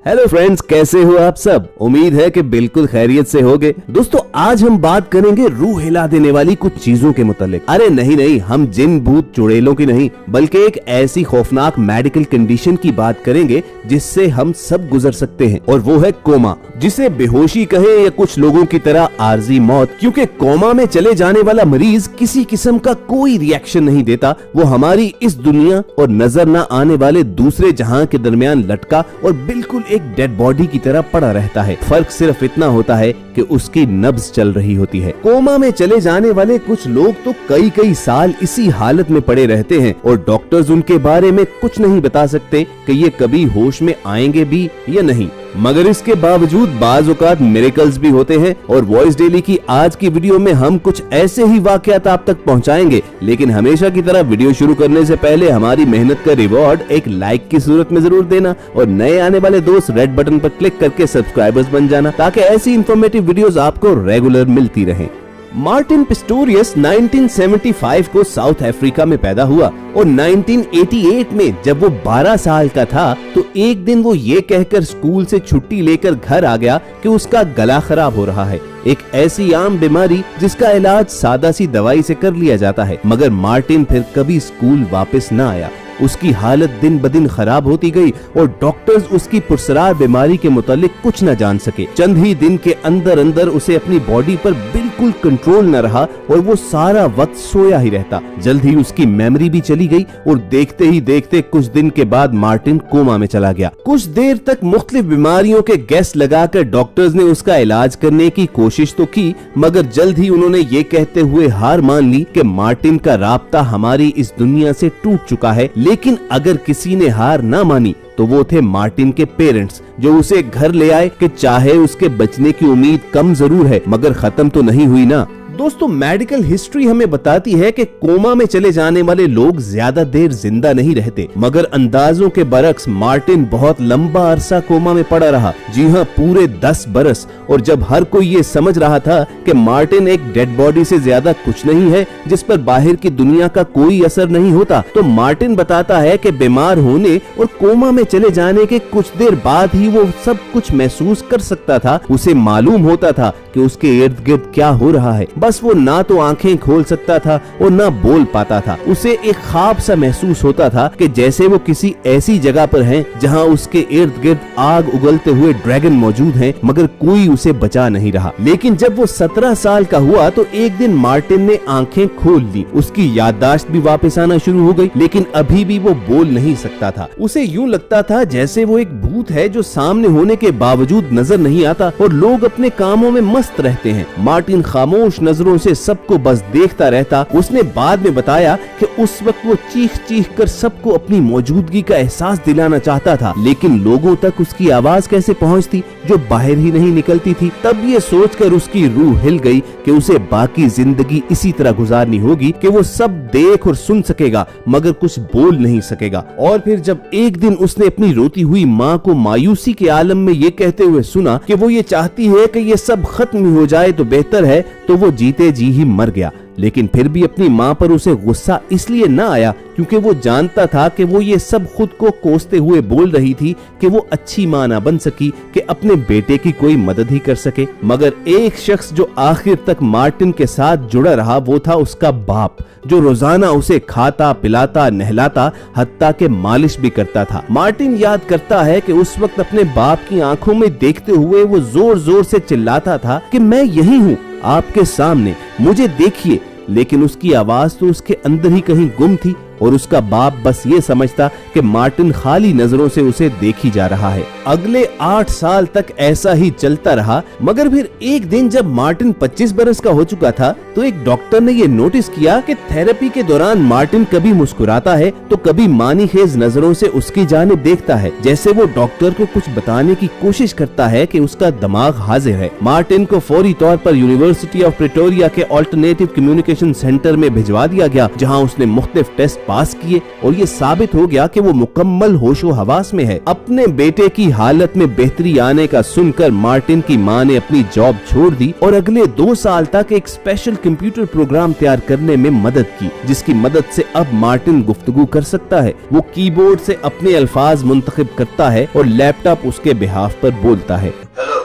Hello friends, कैसे हो आप सब। उम्मीद है कि बिल्कुल खैरियत से होगे। दोस्तों, आज हम बात करेंगे रूह हिला देने वाली कुछ चीजों के मुतालिक। अरे नहीं, हम जिन भूत चुड़ैलों की नहीं, बल्कि एक ऐसी खौफनाक मेडिकल कंडीशन की बात करेंगे जिससे हम सब गुजर सकते हैं, और वो है कोमा, जिसे बेहोशी कहे या कुछ लोगों की तरह आर्जी मौत। क्योंकि कोमा में चले जाने वाला मरीज किसी किस्म का कोई रिएक्शन नहीं देता। वो हमारी इस दुनिया और नजर न आने वाले दूसरे जहां के दरमियान लटका और बिल्कुल एक डेड बॉडी की तरह पड़ा रहता है। फर्क सिर्फ इतना होता है कि उसकी नब्ज चल रही होती है। कोमा में चले जाने वाले कुछ लोग तो कई साल इसी हालत में पड़े रहते हैं और डॉक्टर्स उनके बारे में कुछ नहीं बता सकते कि ये कभी होश में आएंगे भी या नहीं। मगर इसके बावजूद बाज़ औक़ात मिरेकल्स भी होते हैं, और वॉइस डेली की आज की वीडियो में हम कुछ ऐसे ही वाकयात आप तक पहुंचाएंगे। लेकिन हमेशा की तरह वीडियो शुरू करने से पहले हमारी मेहनत का रिवॉर्ड एक लाइक की सूरत में जरूर देना, और नए आने वाले दोस्त रेड बटन पर क्लिक करके सब्सक्राइबर्स बन जाना, ताकि ऐसी इंफॉर्मेटिव वीडियोस आपको रेगुलर मिलती रहें। मार्टिन पिस्टोरियस 1975 को साउथ अफ्रीका में पैदा हुआ, और 1988 में जब वो 12 साल का था तो एक दिन वो ये कहकर स्कूल से छुट्टी लेकर घर आ गया कि उसका गला खराब हो रहा है। एक ऐसी आम बीमारी जिसका इलाज सादा सी दवाई से कर लिया जाता है। मगर मार्टिन फिर कभी स्कूल वापस न आया। उसकी हालत दिन ब दिन खराब होती गई और डॉक्टर्स उसकी पुरसरार बीमारी के मुतालिक कुछ न जान सके। चंद ही दिन के अंदर अंदर उसे अपनी बॉडी पर बिल्कुल कंट्रोल न रहा और वो सारा वक्त सोया ही रहता। जल्द ही उसकी मेमोरी भी चली गई और देखते ही देखते कुछ दिन के बाद मार्टिन कोमा में चला गया। कुछ देर तक मुख्तलिफ बीमारियों के गेस्ट लगाकर डॉक्टर्स ने उसका इलाज करने की कोशिश तो की, मगर जल्द ही उन्होंने ये कहते हुए हार मान ली कि मार्टिन का राब्ता हमारी इस दुनिया से टूट चुका है। लेकिन अगर किसी ने हार ना मानी तो वो थे मार्टिन के पेरेंट्स, जो उसे घर ले आए कि चाहे उसके बचने की उम्मीद कम जरूर है मगर खत्म तो नहीं हुई ना। दोस्तों, मेडिकल हिस्ट्री हमें बताती है कि कोमा में चले जाने वाले लोग ज्यादा देर जिंदा नहीं रहते, मगर अंदाजों के बरक्स मार्टिन बहुत लंबा अरसा कोमा में पड़ा रहा। जी हाँ, पूरे 10 बरस। और जब हर कोई ये समझ रहा था कि मार्टिन एक डेड बॉडी से ज्यादा कुछ नहीं है जिस पर बाहर की दुनिया का कोई असर नहीं होता, तो मार्टिन बताता है कि बीमार होने और कोमा में चले जाने के कुछ देर बाद ही वो सब कुछ महसूस कर सकता था। उसे मालूम होता था कि उसके इर्द गिर्द क्या हो रहा है। बस वो ना तो आंखें खोल सकता था और ना बोल पाता था। उसे एक ख्वाब सा महसूस होता था कि जैसे वो किसी ऐसी जगह पर है जहां उसके इर्द गिर्द आग उगलते हुए ड्रैगन मौजूद हैं, मगर कोई उसे बचा नहीं रहा। लेकिन जब वो 17 साल का हुआ तो एक दिन मार्टिन ने आंखें खोल ली। उसकी याददाश्त भी वापस आना शुरू हो गई, लेकिन अभी भी वो बोल नहीं सकता था। उसे यूं लगता था जैसे वो एक भूत है जो सामने होने के बावजूद नजर नहीं आता और लोग अपने कामों में मस्त रहते हैं। मार्टिन खामोश नजरों से सबको बस देखता रहता। उसने बाद में बताया कि उस वक्त वो चीख कर सबको अपनी मौजूदगी का एहसास दिलाना चाहता था, लेकिन लोगों तक उसकी आवाज कैसे पहुंचती जो बाहर ही नहीं निकलती थी। तब ये सोचकर उसकी रूह हिल गई कि उसे बाकी जिंदगी इसी तरह गुजारनी होगी कि वो सब देख और सुन सकेगा मगर कुछ बोल नहीं सकेगा। और फिर जब एक दिन उसने अपनी रोती हुई माँ को मायूसी के आलम में ये कहते हुए सुना कि वो ये चाहती है कि ये सब खत्म हो जाए तो बेहतर है, तो वो जीते जी ही मर गया। लेकिन फिर भी अपनी माँ पर उसे गुस्सा इसलिए न आया क्योंकि वो जानता था कि वो ये सब खुद को कोसते हुए बोल रही थी कि वो अच्छी माँ ना बन सकी कि अपने बेटे की कोई मदद ही कर सके। मगर एक शख्स जो आखिर तक मार्टिन के साथ जुड़ा रहा वो था उसका बाप, जो रोजाना उसे खाता पिलाता नहलाता हत्ता के मालिश भी करता था। मार्टिन याद करता है कि उस वक्त अपने बाप की आंखों में देखते हुए वो जोर जोर से चिल्लाता था कि मैं यही हूँ आपके सामने, मुझे देखिए। लेकिन उसकी आवाज तो उसके अंदर ही कहीं गुम थी और उसका बाप बस ये समझता कि मार्टिन खाली नजरों से उसे देखी जा रहा है। अगले 8 साल तक ऐसा ही चलता रहा, मगर फिर एक दिन जब मार्टिन 25 बरस का हो चुका था तो एक डॉक्टर ने ये नोटिस किया कि थेरेपी के दौरान मार्टिन कभी मुस्कुराता है तो कभी मानीखेज नजरों से उसकी जानिब देखता है, जैसे वो डॉक्टर को कुछ बताने की कोशिश करता है कि उसका दिमाग हाजिर है। मार्टिन को फौरी तौर पर यूनिवर्सिटी ऑफ प्रिटोरिया के ऑल्टरनेटिव कम्युनिकेशन सेंटर में भिजवा दिया गया, जहाँ उसने मुख्तलिफ टेस्ट पास किए और ये साबित हो गया कि वो मुकम्मल होशो हवास में है। अपने बेटे की हालत में बेहतरी आने का सुनकर मार्टिन की मां ने अपनी जॉब छोड़ दी और अगले 2 साल तक एक स्पेशल कंप्यूटर प्रोग्राम तैयार करने में मदद की, जिसकी मदद से अब मार्टिन गुफ्तगू कर सकता है। वो कीबोर्ड से अपने अल्फाज मुंतखब करता है और लैपटॉप उसके बिहाफ पर बोलता है। Hello,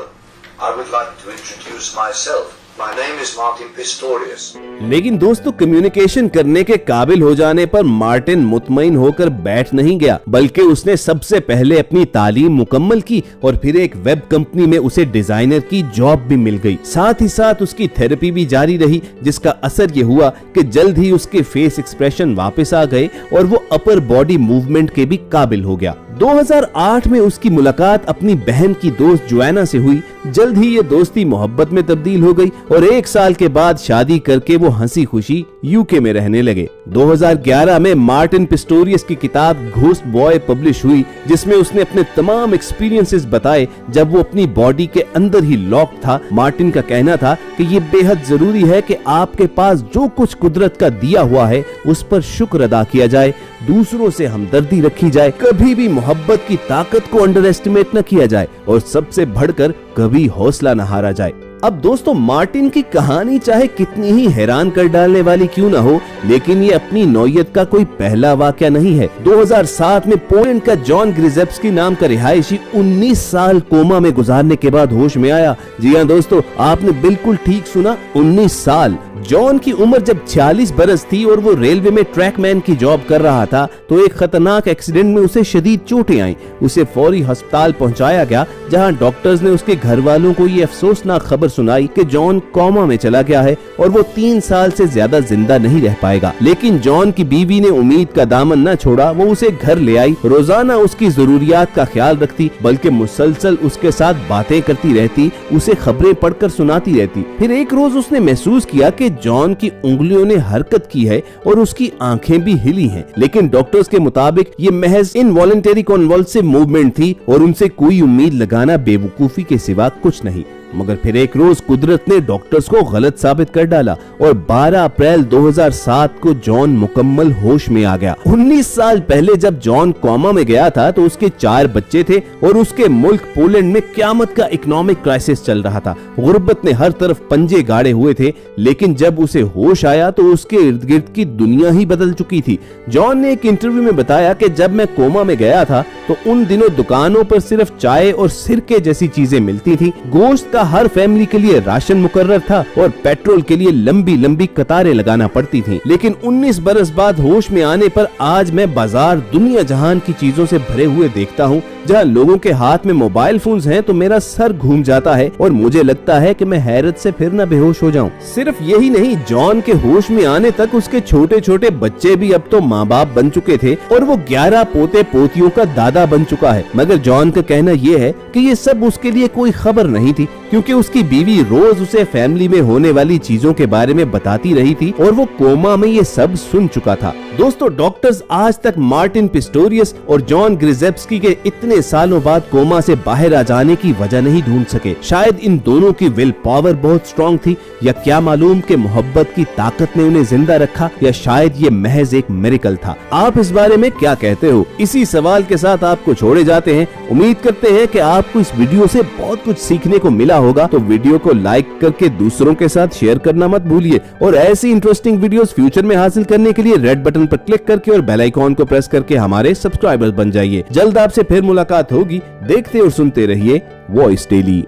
I would like to introduce myself. My name is Martin Pistorius. लेकिन दोस्तों, कम्युनिकेशन करने के काबिल हो जाने पर मार्टिन मुतमईन होकर बैठ नहीं गया, बल्कि उसने सबसे पहले अपनी तालीम मुकम्मल की और फिर एक वेब कंपनी में उसे डिजाइनर की जॉब भी मिल गई। साथ ही साथ उसकी थेरेपी भी जारी रही, जिसका असर ये हुआ कि जल्द ही उसके फेस एक्सप्रेशन वापस आ गए और वो अपर बॉडी मूवमेंट के भी काबिल हो गया। 2008 में उसकी मुलाकात अपनी बहन की दोस्त जोआना से हुई। जल्द ही ये दोस्ती मोहब्बत में तब्दील हो गई और 1 साल के बाद शादी करके वो हंसी खुशी यूके में रहने लगे। 2011 में मार्टिन पिस्टोरियस की किताब घोस्ट बॉय पब्लिश हुई, जिसमें उसने अपने तमाम एक्सपीरियंसेस बताए जब वो अपनी बॉडी के अंदर ही लॉक था। मार्टिन का कहना था कि ये बेहद जरूरी है कि आपके पास जो कुछ कुदरत का दिया हुआ है उस पर शुक्र अदा किया जाए, दूसरों से हमदर्दी रखी जाए, कभी भी मोहब्बत की ताकत को अंडर एस्टिमेट न किया जाए और सबसे बढ़कर कभी हौसला न हारा जाए। अब दोस्तों, मार्टिन की कहानी चाहे कितनी ही हैरान कर डालने वाली क्यों न हो, लेकिन ये अपनी नौयत का कोई पहला वाकया नहीं है। 2007 में पोलैंड का जॉन ग्रिजेप्स्की नाम का रिहायशी 19 साल कोमा में गुजारने के बाद होश में आया। जी हाँ दोस्तों, आपने बिल्कुल ठीक सुना, 19 साल। जॉन की उम्र जब 46 बरस थी और वो रेलवे में ट्रैकमैन की जॉब कर रहा था तो एक खतरनाक एक्सीडेंट में उसे शदीद चोटें आईं। उसे फौरी अस्पताल पहुंचाया गया, जहां डॉक्टर्स ने उसके घर वालों को ये अफसोसनाक खबर सुनाई कि जॉन कोमा में चला गया है और वो 3 साल से ज्यादा जिंदा नहीं रह पाएगा। लेकिन जॉन की बीवी ने उम्मीद का दामन न छोड़ा। वो उसे घर ले आई, रोजाना उसकी जरूरियात का ख्याल रखती, बल्कि मुसलसल उसके साथ बातें करती रहती, उसे खबरें पढ़कर सुनाती रहती। फिर एक रोज उसने महसूस किया कि जॉन की उंगलियों ने हरकत की है और उसकी आंखें भी हिली हैं, लेकिन डॉक्टर्स के मुताबिक ये महज इनवॉलंटरी कन्वल्सिव मूवमेंट थी और उनसे कोई उम्मीद लगाना बेवकूफी के सिवा कुछ नहीं। मगर फिर एक रोज कुदरत ने डॉक्टर्स को गलत साबित कर डाला और 12 अप्रैल 2007 को जॉन मुकम्मल होश में आ गया। 19 साल पहले जब जॉन कोमा में गया था तो उसके 4 बच्चे थे और उसके मुल्क पोलैंड में क्यामत का इकोनॉमिक क्राइसिस चल रहा था। गुर्बत ने हर तरफ पंजे गाड़े हुए थे, लेकिन जब उसे होश आया तो उसके इर्द गिर्द की दुनिया ही बदल चुकी थी। जॉन ने एक इंटरव्यू में बताया कि जब मैं कोमा में गया था तो उन दिनों दुकानों पर सिर्फ चाय और सिरके जैसी चीजें मिलती थी। गोश्त का हर फैमिली के लिए राशन मुकर्रर था और पेट्रोल के लिए लंबी लंबी कतारें लगाना पड़ती थी। लेकिन 19 बरस बाद होश में आने पर आज मैं बाजार दुनिया जहान की चीजों से भरे हुए देखता हूँ। जहाँ लोगों के हाथ में मोबाइल फोन्स हैं तो मेरा सर घूम जाता है और मुझे लगता है कि मैं हैरत से फिर न बेहोश हो जाऊं। सिर्फ यही नहीं, जॉन के होश में आने तक उसके छोटे छोटे बच्चे भी अब तो माँ बाप बन चुके थे और वो 11 पोते पोतियों का दादा बन चुका है। मगर जॉन का कहना ये है कि ये सब उसके लिए कोई खबर नहीं थी, क्योंकि उसकी बीवी रोज उसे फैमिली में होने वाली चीजों के बारे में बताती रही थी और वो कोमा में ये सब सुन चुका था। दोस्तों, डॉक्टर्स आज तक मार्टिन पिस्टोरियस और जॉन ग्रिजेप्स्की के इतने सालों बाद कोमा से बाहर आ जाने की वजह नहीं ढूंढ सके। शायद इन दोनों की विल पावर बहुत स्ट्रॉन्ग थी, या क्या मालूम कि मोहब्बत की ताकत ने उन्हें जिंदा रखा, या शायद ये महज एक मिरेकल था। आप इस बारे में क्या कहते हो? इसी सवाल के साथ आपको छोड़े जाते हैं। उम्मीद करते हैं कि आपको इस वीडियो से बहुत कुछ सीखने को मिला होगा, तो वीडियो को लाइक करके दूसरों के साथ शेयर करना मत भूलिए और ऐसी इंटरेस्टिंग वीडियोस फ्यूचर में हासिल करने के लिए रेड बटन पर क्लिक करके और बेल आइकॉन को प्रेस करके हमारे सब्सक्राइबर्स बन जाइए। जल्द आपसे फिर मुलाकात होगी। देखते और सुनते रहिए वॉइस डेली।